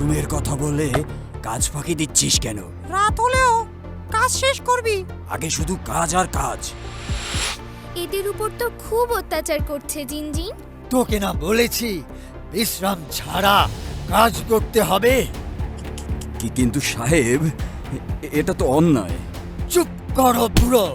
বাথরুমের কথা বলে কাজ ফাঁকি দিচ্ছিস কেন? রাত হলেও কাজ শেষ করবি। আগে শুধু কাজ আর কাজ। এদের উপর তো খুব অত্যাচার করছে জিনজিন। তোকে না বলেছি বিশ্রাম ছাড়া কাজ করতে হবে? কিন্তু সাহেব, এটা তো অন্যায়। চুপ করো বুড়ো।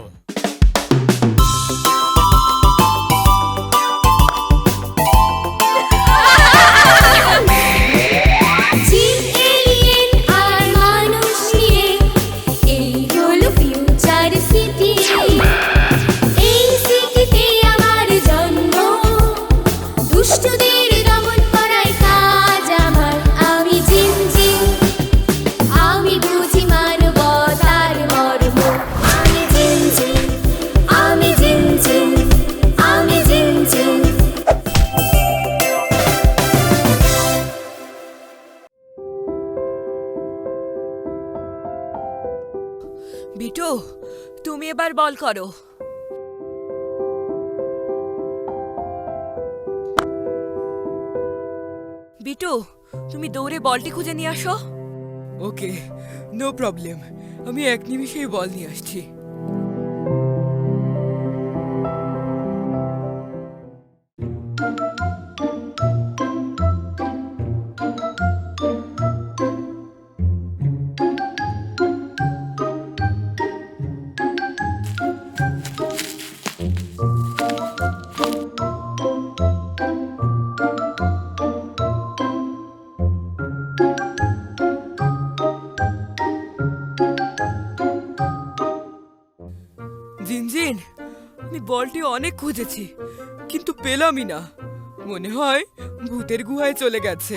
বিটু, তুমি এবার বল করো। বিটু, তুমি দৌড়ে বলটি খুঁজে নিয়ে আসো। ওকে, নো প্রবলেম। আমি এক নিমিষেই বল নিয়ে আসছি। জিনজিন, আমি বলটি অনেক খুঁজেছি কিন্তু পেলামই না। মনে হয় ভূতের গুহায় চলে গেছে।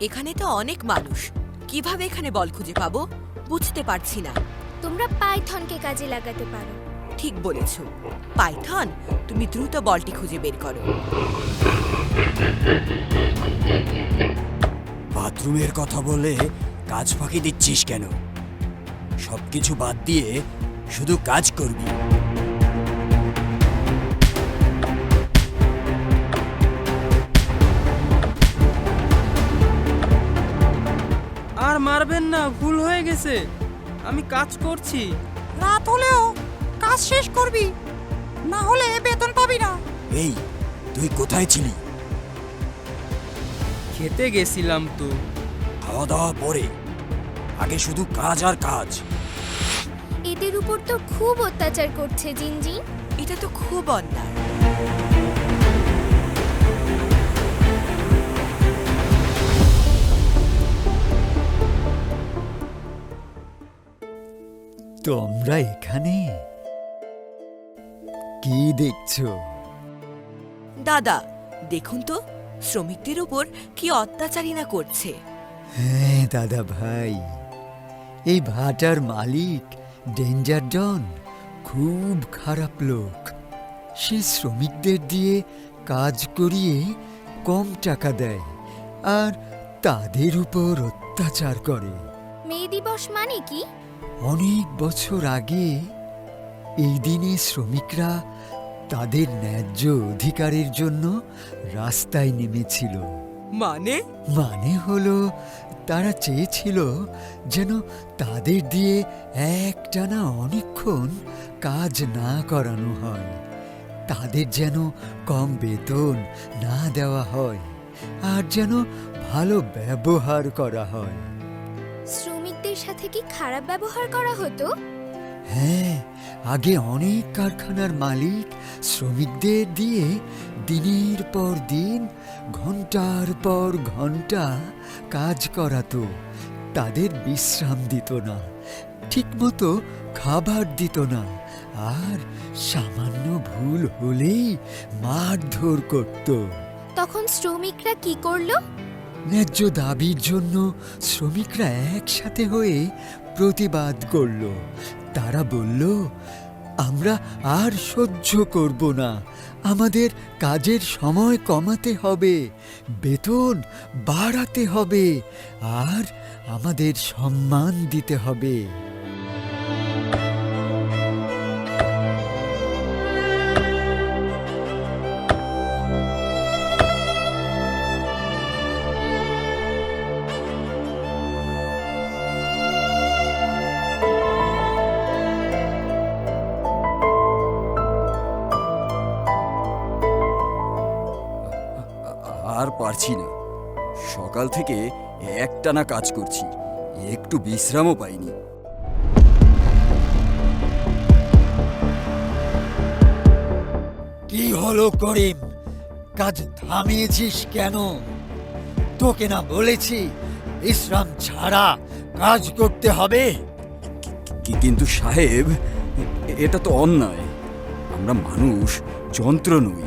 এখানে তো অনেক মানুষ, কিভাবে এখানে বল খুঁজে পাবো বুঝতে পারছি না। তোমরা পাইথনকে কাজে লাগাতে পারো। ঠিক বলেছ পাইথন, তুমি দ্রুত বলটি খুঁজে বের করো। বাথরুমের কথা বলে কাজ ফাঁকি দিচ্ছিস কেন? সবকিছু বাদ দিয়ে শুধু কাজ করবি। আর মারবেন না, ভুল হয়ে গেছে। আমি কাজ করছি। রাত হলেও কাজ শেষ করবি, না হলে বেতন পাবি না। এই, তুই কোথায় ছিলি? খেতে গেছিলাম তো। খাওয়া দাওয়া পরে, আগে শুধু কাজ আর কাজ। এদের উপর তো খুব অত্যাচার করছে জিনজিন। এটা তো খুব অন্যায়। তোমরা এখানে কি দেখছো? দাদা, দেখুন তো শ্রমিকদের উপর কি অত্যাচারী না করছে। হ্যাঁ দাদা ভাই, এই ভাটার মালিক ডেঞ্জার ডন খুব খারাপ লোক। সে শ্রমিকদের দিয়ে কাজ করিয়ে কম টাকা দেয় আর তাদের উপর অত্যাচার করে। মে দিবস মানে কি? অনেক বছর আগে এই দিনে শ্রমিকরা তাদের ন্যায্য অধিকারের জন্য রাস্তায় নেমেছিল। মানে হলো তারা চেয়েছিল যেন তাদের দিয়ে একটানা অনেকক্ষণ কাজ না করানো হয়, তাদের যেন কম বেতন না দেওয়া হয়, আর যেন ভালো ব্যবহার করা হয়। শ্রমিকদের সাথে কি খারাপ ব্যবহার করা হতো? হ্যাঁ, আগে অনেক কারখানার মালিক শ্রমিকদের দিয়ে দিনের পর দিন ঘন্টার পর ঘন্টা কাজ করাতো। তাদের বিশ্রাম দিত না, ঠিকমতো খাবার দিত না, আর সামান্য ভুল হলেই মারধর করত। তখন শ্রমিকরা কি করলো? ন্যায্য দাবির জন্য শ্রমিকরা একসাথে হয়ে প্রতিবাদ করল। তারা বলল, আমরা আর সহ্য করব না, আমাদের কাজের সময় কমাতে হবে, বেতন বাড়াতে হবে, আর আমাদের সম্মান দিতে হবে। আর পারছি না, সকাল থেকে একটানা কাজ করছি, একটু বিশ্রামও পাইনি। কি হলো করিম, কাজ থামিয়েছিস কেন? তোকে না বলেছি বিশ্রাম ছাড়া কাজ করতে হবে? কিন্তু সাহেব, এটা তো অন্যায়। আমরা মানুষ, যন্ত্র নই,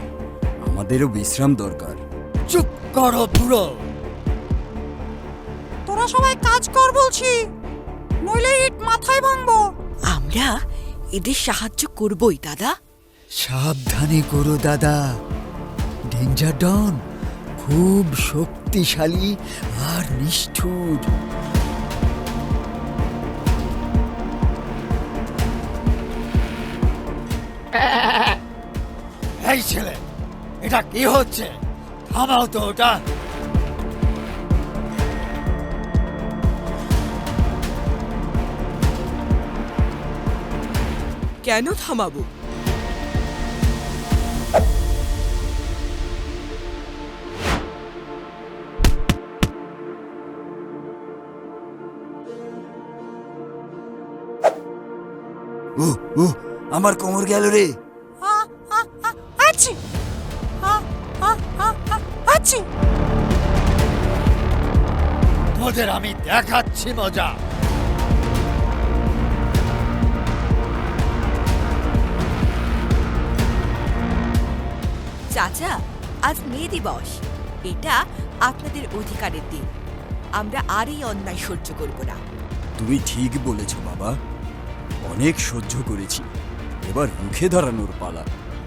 আমাদেরও বিশ্রাম দরকার। চুপ করো বুড়ো। তোরা সবাই কাজ কর বলছি, নইলে ইট মাথায় ভাঙবো। আমরা এদের সাহায্য করবই দাদা। সাবধানে করো দাদা, ডেঞ্জার ডন খুব শক্তিশালী আর নিষ্ঠুর। এই ছেলে, এটা কি হচ্ছে? থামাও তো ওটা। কেন থামাবো? আমার কোমর গেল রে। আচ্ছি আচ্ছি। তোদের আমি দেখাচ্ছি মজা। চাচা, আজ মে দিবস, এটা আপনাদের অধিকারের দিন। আমরা আর এই অন্যায় সহ্য করব না। তুমি ঠিক বলেছ বাবা, অনেক সহ্য করেছি, এবার রুখে দাঁড়ানোর পালা।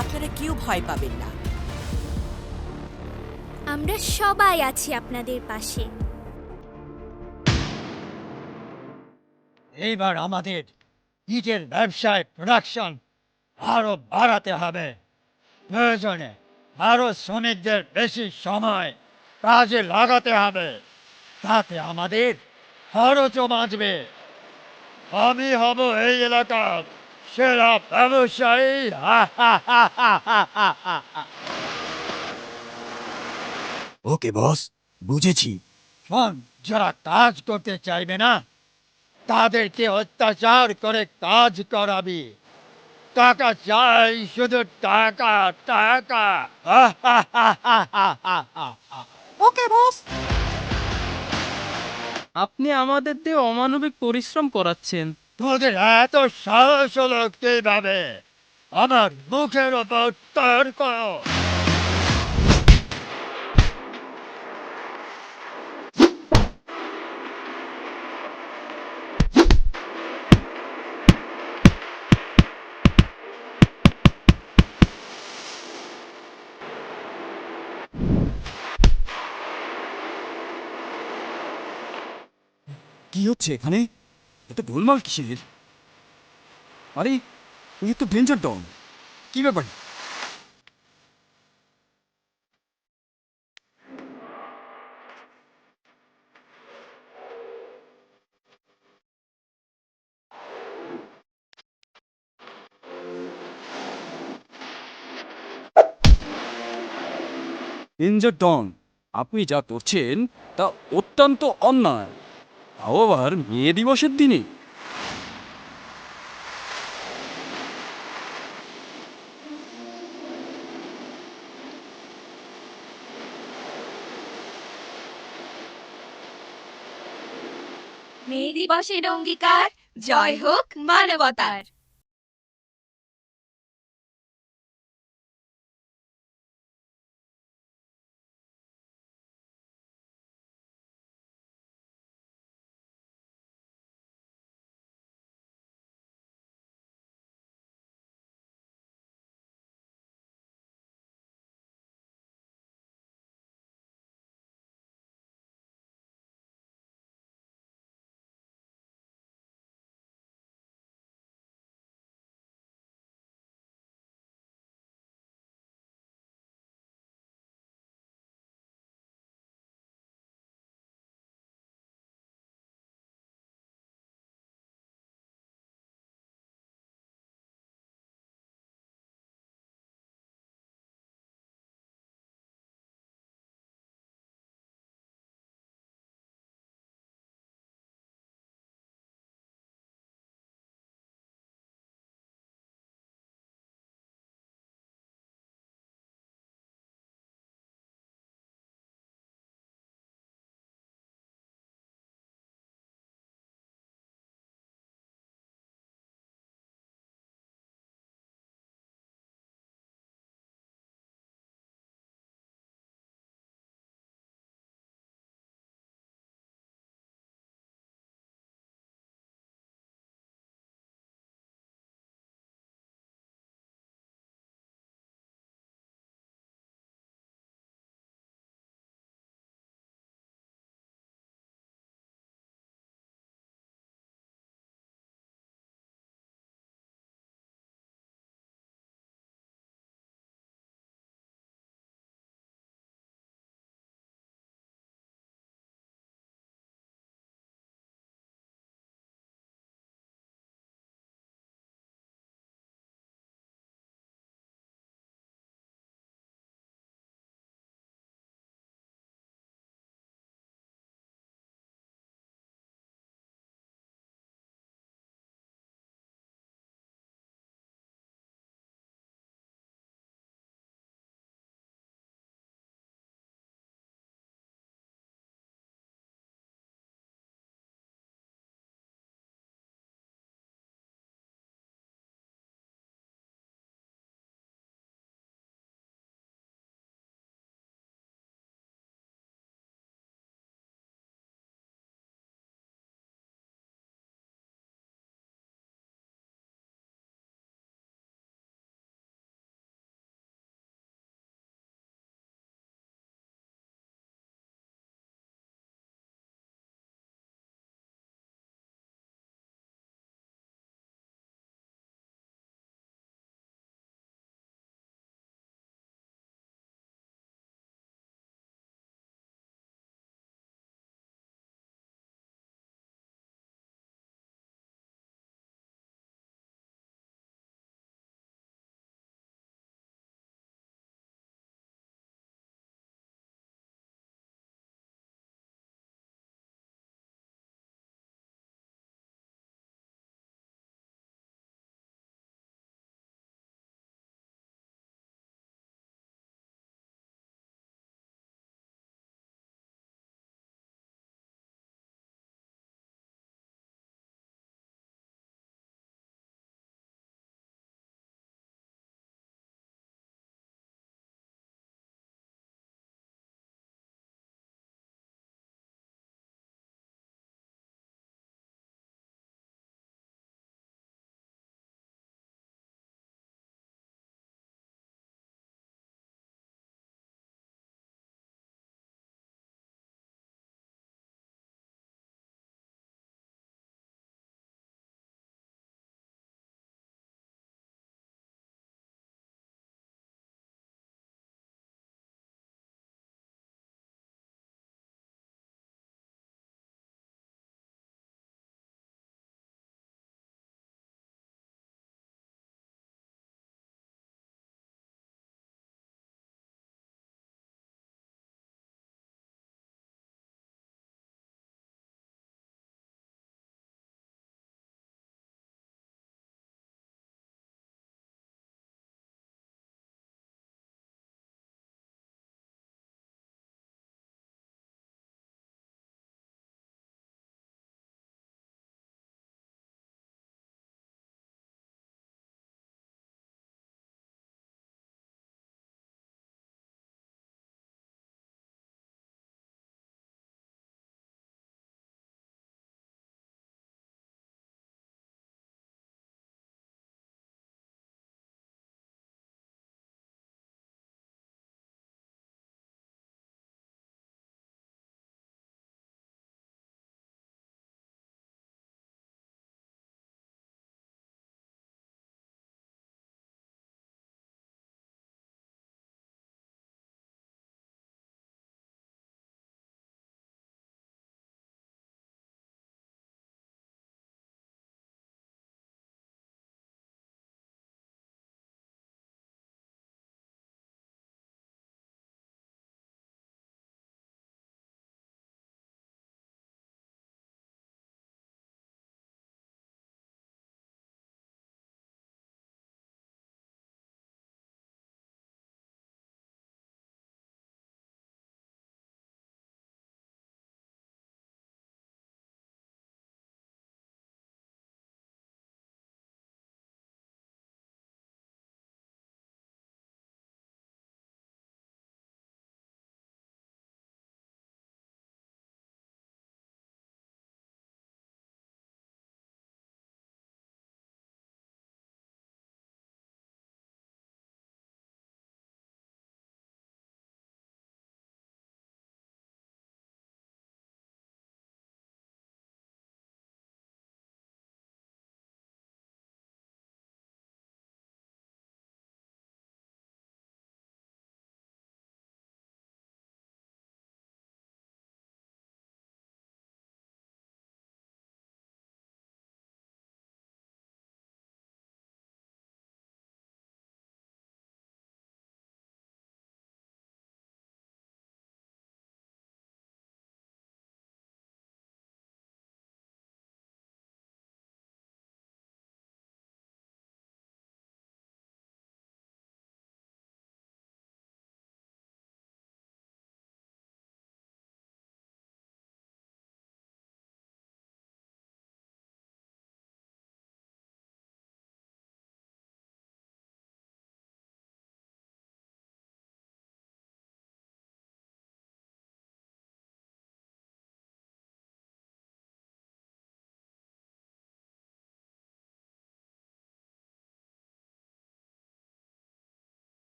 আপনারা কেউ ভয় পাবেন না। আমরা সবাই আছি আপনাদের পাশে। এইবার আমাদের ইটের ব্যবসায় প্রোডাকশন আরো বাড়াতে হবে। প্রয়োজনে আরো শ্রমিকদের বেশি সময় কাজে লাগাতে হবে, তাতে আমাদের খরচও বাঁচবে। আমি হব এই এলাকার সেরা ব্যবসায়ী। ওকে বস, বুঝেছি। শোন, যারা কাজ করতে চাইবে না তাদেরকে অত্যাচার করে কাজ করাবি। টাকা চাই, শুধু টাকা টাকা। ওকে বস। আপনি আমাদের দিয়ে অমানবিক পরিশ্রম করাচ্ছেন। তোদের এত সাহস হলো কিভাবে আমার মুখের ওপর তর্ক? কি হচ্ছে এখানে? এত গোলমাল কিসের? আরে, উনি তো ডেঞ্জার ডন। কি ব্যাপার? ডেঞ্জার ডন, আপনি যা করছেন তা অত্যন্ত অন্যায়, তাও আবার মে দিবসের দিনে। মে দিবসের অঙ্গীকার, জয় হোক মানবতার।